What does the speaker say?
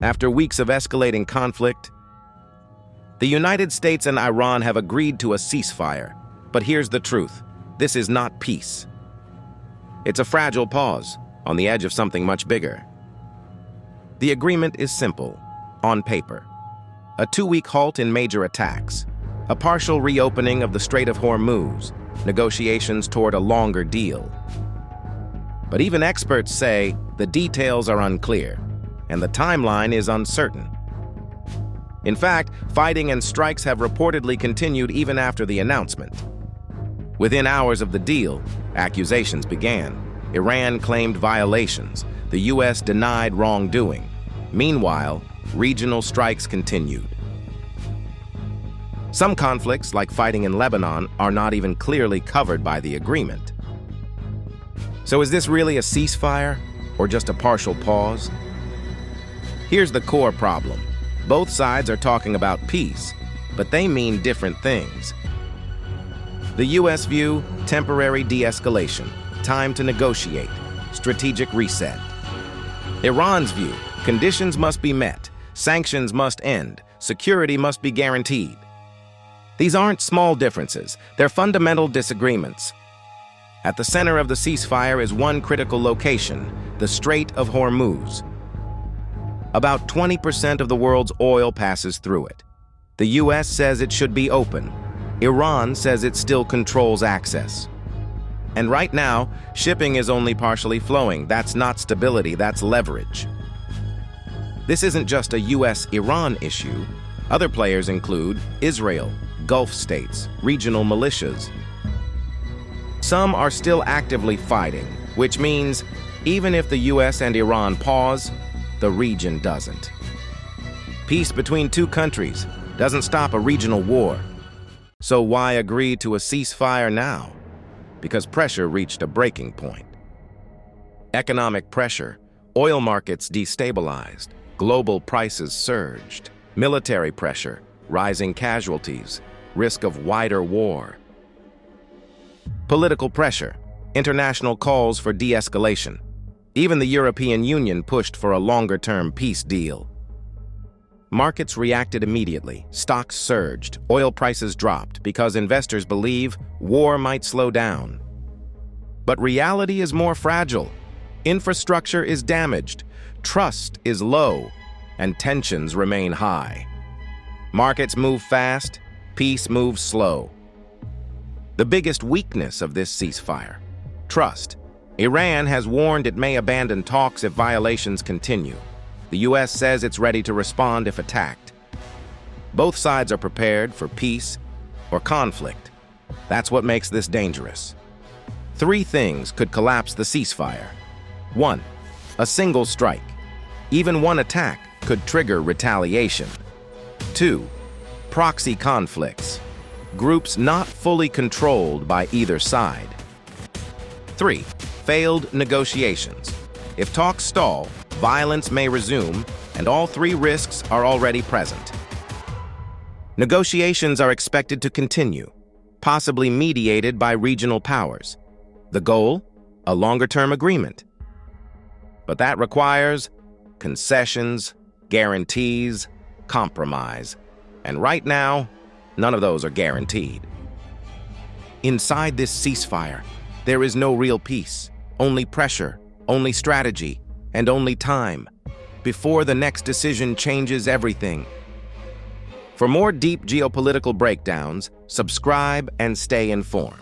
After weeks of escalating conflict, the United States and Iran have agreed to a ceasefire. But here's the truth. This is not peace. It's a fragile pause on the edge of something much bigger. The agreement is simple, on paper. A 2-week halt in major attacks, a partial reopening of the Strait of Hormuz, negotiations toward a longer deal. But even experts say the details are unclear, and the timeline is uncertain. In fact, fighting and strikes have reportedly continued even after the announcement. Within hours of the deal, accusations began. Iran claimed violations. The U.S. denied wrongdoing. Meanwhile, regional strikes continued. Some conflicts, like fighting in Lebanon, are not even clearly covered by the agreement. So is this really a ceasefire, or just a partial pause? Here's the core problem. Both sides are talking about peace, but they mean different things. The U.S. view, temporary de-escalation, time to negotiate, strategic reset. Iran's view, conditions must be met, sanctions must end, security must be guaranteed. These aren't small differences, they're fundamental disagreements. At the center of the ceasefire is one critical location, the Strait of Hormuz. About 20% of the world's oil passes through it. The U.S. says it should be open. Iran says it still controls access. And right now, shipping is only partially flowing. That's not stability, that's leverage. This isn't just a U.S.-Iran issue. Other players include Israel, Gulf states, regional militias. Some are still actively fighting, which means even if the U.S. and Iran pause, the region doesn't. Peace between two countries doesn't stop a regional war. So why agree to a ceasefire now? Because pressure reached a breaking point. Economic pressure, oil markets destabilized, global prices surged, military pressure, rising casualties, risk of wider war. Political pressure, international calls for de-escalation. Even the European Union pushed for a longer-term peace deal. Markets reacted immediately, stocks surged, oil prices dropped because investors believe war might slow down. But reality is more fragile. Infrastructure is damaged, trust is low, and tensions remain high. Markets move fast, peace moves slow. The biggest weakness of this ceasefire: trust. Iran has warned it may abandon talks if violations continue. The U.S. says it's ready to respond if attacked. Both sides are prepared for peace or conflict. That's what makes this dangerous. 3 things could collapse the ceasefire. 1. A single strike. Even one attack could trigger retaliation. 2. Proxy conflicts. Groups not fully controlled by either side. 3. Failed negotiations. If talks stall, violence may resume, and all 3 risks are already present. Negotiations are expected to continue, possibly mediated by regional powers. The goal? A longer-term agreement. But that requires concessions, guarantees, compromise. And right now, none of those are guaranteed. Inside this ceasefire, there is no real peace, only pressure, only strategy, and only time, before the next decision changes everything. For more deep geopolitical breakdowns, subscribe and stay informed.